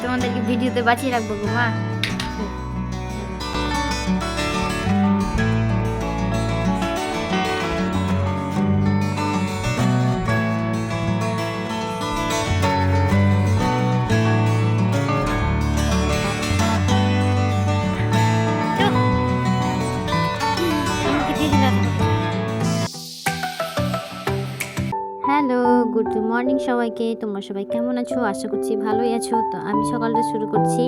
তোমাদেরকে ভিডিওতে বাঁচিয়ে রাখবো গো মা। হ্যালো, গুড মর্নিং সবাইকে। তোমরা সবাই কেমন আছো? আশা করছি ভালোই আছো। তো আমি সকালটা শুরু করছি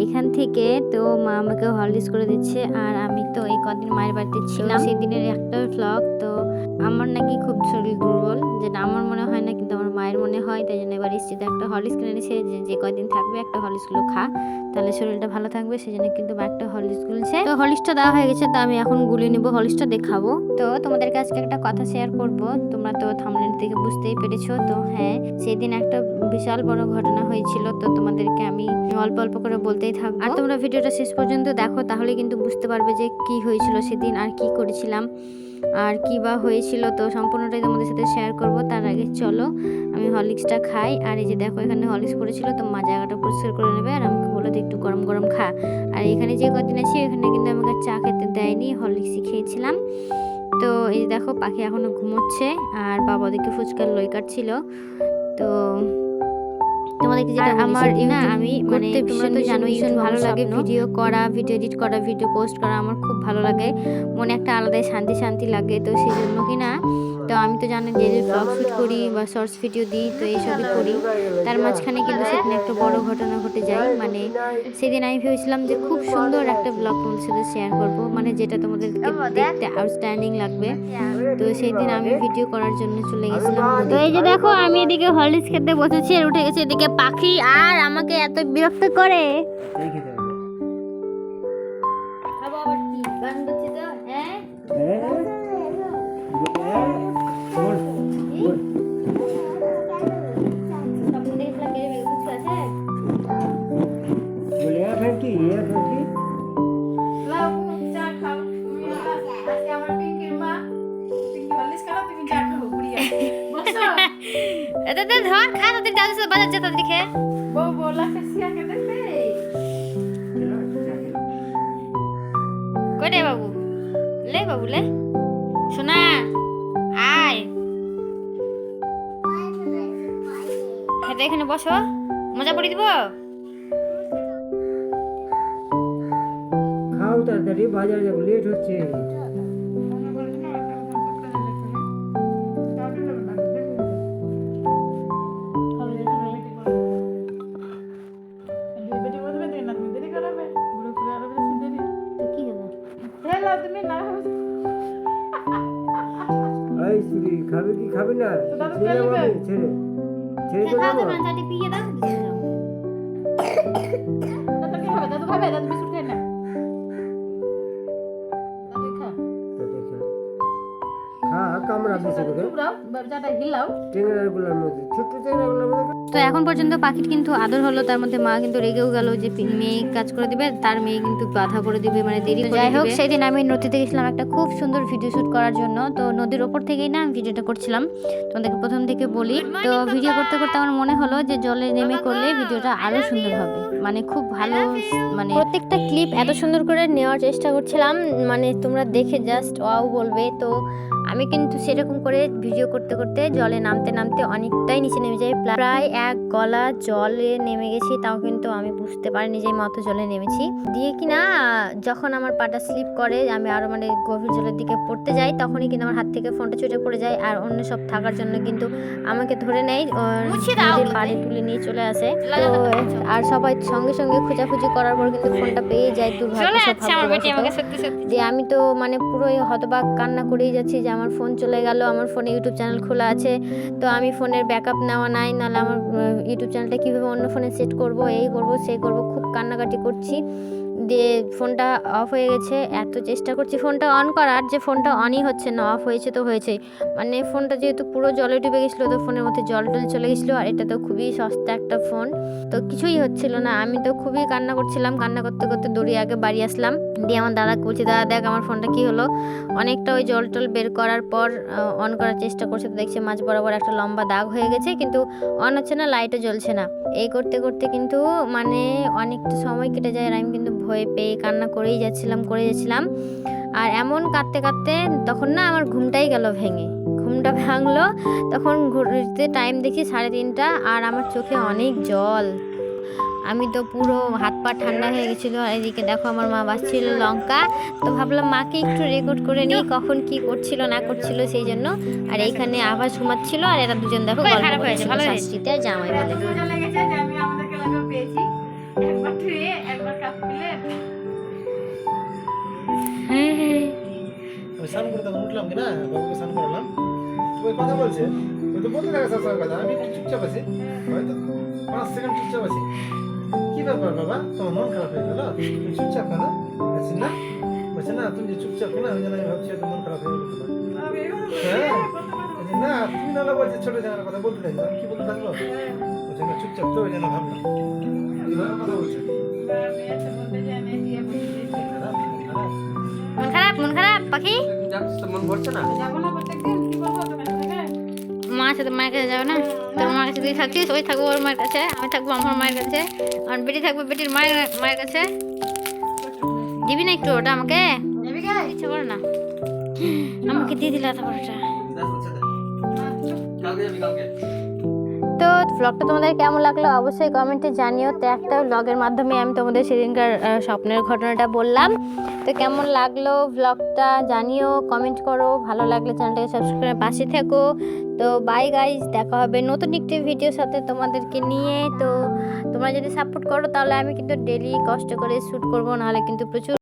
এখান থেকে। তো মা আমাকে হলিডেজ করে দিচ্ছে, আর আমি তো এই কদিন মায়ের বাড়িতে ছিলাম। সেই দিনের একটা ভ্লগ। তো আমার নাকি খুব শরীর দুর্বল, যেটা আমার মনে হয় না কিন্তু আমার মায়ের মনে হয়। তাই জন্য এবার স্ত্রীতে একটা হলিডেজ কিনে নিয়েছে, যে কয়দিন থাকবে একটা হলিডেজগুলো খা, তাহলে শরীরটা ভালো থাকবে। সেই জন্য কিন্তু একটা হলিডেজ গুলছে। তো হলিডেজটা দেওয়া হয়ে গেছে, তো আমি এখন গুলিয়ে নিব, হলিডেজটা দেখাবো। তো তোমাদেরকে আজকে একটা কথা শেয়ার করব। তোমরা তো থাম্বনেল থেকে বুঝতেই পেরেছো। তো হ্যাঁ, সেদিন একটা বিশাল বড় ঘটনা হয়েছিল। তো তোমাদেরকে আমি অল্প অল্প করে বলতেই থাকবো, আর তোমরা ভিডিওটা শেষ পর্যন্ত দেখো, তাহলে কিন্তু বুঝতে পারবে যে কি হয়েছিল সেদিন, আর কি করেছিলাম, আর কি বা হয়েছিল। তো সম্পূর্ণটাই তোমাদের সাথে শেয়ার করব। তার আগে চলো আমি হরলিক্সটা খাই। আর এই যে দেখো, এখানে হরলিক্স পড়েছিল, তো মা জায়গাটা পরিষ্কার করে নেবে, আর আমাকে বলে একটু গরম গরম খা। আর এখানে যে কদিন আছি এখানে কিন্তু আমাকে চা খেতে দেয়নি, হরলিক্সই খেয়েছিলাম। তো এই দেখো পাখি এখনো ঘুমোচ্ছে, আর বাবা ওদিকে ফুচকার লই কাটছিল। তো তোমাদেরকে যেটা আমার না, আমি মানে তোমরা তো জানোই ভালো লাগে ভিডিও করা, ভিডিও এডিট করা, ভিডিও পোস্ট করা আমার খুব ভালো লাগে। মনে একটা আলাদাই শান্তি শান্তি লাগে। তো সেই জন্য কি না, তো আমি তো জানি যে ব্লগ শ্যুট করি বা শর্টস ভিডিও দিই, তো এইসবই করি। তার মাঝখানে কিন্তু সেদিন একটা বড় ঘটনা ঘটে যায়। মানে সেদিন আমি ভেবেছিলাম যে খুব সুন্দর একটা ব্লগ তোমাদের সাথে শেয়ার করব, মানে যেটা তোমাদেরকে দেখতে আউটস্ট্যান্ডিং লাগবে। তো সেই দিন আমি ভিডিও করার জন্য চলে গেছিলাম। তো এই যে দেখো, আমি এদিকে হরলিক্স খেতে বসেছি, আর উঠে গেছে এদিকে পাখি, আর আমাকে এত বিরক্ত করে। খাবো আবার কি গান করছি তো? হ্যাঁ ধর খা, তাদের দাদুর সাথে বাজার যা, তাদের খেয়ে বউ বলা খেয়ে দেখতে কই বাবু, লে বাবু লে, শোনা আয় খেতে, এখানে বসো, মজা করে দিব। খাও তাড়াতাড়ি, বাজার যাবো, লেট হচ্ছে। খাবে কি খাবে না? ছেড়ে ছেড়ে তো দাও। দাদু খাবে, দাদু বিস্কুট খায় না। দাদু খা খা, কামড়া বেশি করে। যাটা হিলাও টেংরাগুলোর মধ্যে, ছোট্ট টেংরাগুলোর মধ্যে। তো এখন পর্যন্ত পাখির কিন্তু আদর হলো, তার মধ্যে মা কিন্তু রেগেও গেল যে মেয়ে কাজ করে দিবে, তার মেয়ে কিন্তু বাধা করে দিবে, মানে দেরি করে দিবে। যাই হোক, সেদিন আমি নদীতে গেছিলাম একটা খুব সুন্দর ভিডিও শুট করার জন্য। তো নদীর ওপর থেকেই না আমি ভিডিওটা করছিলাম, তোমাদেরকে প্রথম থেকে বলি। তো ভিডিও করতে করতে আমার মনে হলো যে জলে নেমে করলে ভিডিওটা আরো সুন্দর হবে, মানে খুব ভালো, মানে প্রত্যেকটা ক্লিপ এত সুন্দর করে নেওয়ার চেষ্টা করছিলাম, মানে তোমরা দেখে জাস্ট ওয়াও বলবে। তো আমি কিন্তু সেরকম করে ভিডিও করতে করতে জলে নামতে নামতে অনেকটাই নিচে নেমে যাই, প্রায় এক গলা জলে নেমে গেছি। তাও কিন্তু আমি বুঝতে পারিনি যে মতো জলে নেমেছি। দিয়ে কিনা যখন আমার পাটা স্লিপ করে, আমি আরো মানে গভীর জলের দিকে পড়তে যাই, তখনই কিন্তু আমার হাত থেকে ফোনটা ছুটে পড়ে যায়, আর অন্য সব থাকার জন্য কিন্তু আমাকে ধরে নেয়, নদীর পাড়ে তুলে নিয়ে চলে আসে। তো আর সবাই সঙ্গে সঙ্গে খোঁজাখুঁজি করার পর কিন্তু ফোনটা পেয়ে যায় দিয়ে আমি তো মানে পুরোই হতবাক, কান্না করেই যাচ্ছি যে আমার ফোন চলে গেল, আমার ফোনে ইউটিউব চ্যানেল খোলা আছে, তো আমি ফোনের ব্যাকআপ নেওয়া নাই, নাহলে আমার ইউটিউব চ্যানেলটা কীভাবে অন্য ফোনে সেট করব, এই করব সেই করব, খুব কান্নাকাটি করছি। দিয়ে ফোনটা অফ হয়ে গেছে। এত চেষ্টা করছি ফোনটা অন করার, যে ফোনটা অনই হচ্ছে না, অফ হয়েছে তো হয়েছেই। মানে ফোনটা যেহেতু পুরো জলে ডুবে গেছিলো, তো ফোনের মধ্যে জল টল চলে গেছিলো, আর এটা তো খুবই সস্তা একটা ফোন, তো কিছুই হচ্ছিল না। আমি তো খুবই কান্না করছিলাম, কান্না করতে করতে দৌড়িয়ে আগে বাড়ি আসলাম। দিয়ে আমার দাদাকে বলছি, দাদা দেখ আমার ফোনটা কী হলো। অনেকটা ওই জল টল বের করার পর অন করার চেষ্টা করছে, তো দেখছি মাঝ বরাবর একটা লম্বা দাগ হয়ে গেছে, কিন্তু অন হচ্ছে না, লাইটও জ্বলছে না। এই করতে করতে কিন্তু মানে অনেকটা সময় কেটে যায়, আর আমি কিন্তু ভয় পেয়ে কান্না করেই যাচ্ছিলাম। আর এমন কাঁদতে কাঁদতে তখন না আমার ঘুমটাই গেল ভেঙে। ঘুমটা ভাঙলো, তখন ঘুরতে টাইম দেখি 3:30, আর আমার চোখে অনেক জল। আমি তো পুরো হাত পা ঠান্ডা হয়ে গেছিলো। আর এদিকে দেখো আমার মা বাসছিল লঙ্কা, তো ভাবলাম মাকে একটু রেকর্ড করে নিই কখন কি করছিল না করছিল সেই জন্য। আর এইখানে আভাস ঘুমাচ্ছিল, আর এরা দুজন দেখো খারাপ হয়েছে, ভালো শাস্তিতে জামাই বলে। মজা লেগেছে যে আমি আমাদেরকে লাগা পেয়েছি, একবার ট্রে একবার কাপ প্লেট। আমি স্নান করে তখন উঠলাম কিনা, বাবুকে স্নান করালাম, ওই কথা বলছে, ওই তো বলতে থাকে সবসময় কথা। আমি একটু চুপচাপ আছি, হয়তো 5 সেকেন্ড চুপচাপ আছি। কি ব্যাপার বাবা, তোমার মন খারাপ হয়ে গেল, তুমি চুপচাপ কেন? বলছি না, বলছে না তুমি যে চুপচাপ কেন, ওই জন্য আমি ভাবছি হয়তো মন খারাপ হয়ে গেল তোমার। হ্যাঁ বলছে, না তুমি নাহলে বলছে ছোট জানার কথা বলতে থাকবো, আমি কি বলতে থাকবো? বলছে না চুপচাপ, তো ওই জন্য ভাবলাম এইভাবে কথা বলছে। খারাপ মন খারাপ পাখি। মন ভরছে না। যাবো না প্রত্যেকদিন, কি বলবো দোকান থেকে? মা সাথে মায়ের কাছে যাবে না? তোর মার কাছে তুই থাকছিস, ওই থাকবো ওর মায়ের কাছে, আমি থাকবো আমার মায়ের কাছে, আর বেটি থাকবে বেটির মায়ের কাছে। দিবি না একটু ওটা আমাকে? যাবি কে? ইচ্ছা করে না, আমাকে দিয়ে দিলা তারপর ওটা। তো ব্লগটা তোমাদের কেমন লাগলো অবশ্যই কমেন্টে জানিও। তো একটা ব্লগের মাধ্যমে আমি তোমাদের সেদিনকার স্বপ্নের ঘটনাটা বললাম। তো কেমন লাগলো ব্লগটা জানিও, কমেন্ট করো। ভালো লাগলে চ্যানেলটাকে সাবস্ক্রাইব করে পাশে থেকো। তো বাই গাইজ, দেখা হবে নতুন একটি ভিডিওর সাথে তোমাদেরকে নিয়ে। তো তোমরা যদি সাপোর্ট করো তাহলে আমি কিন্তু ডেলি কষ্ট করে শ্যুট করবো, নাহলে কিন্তু প্রচুর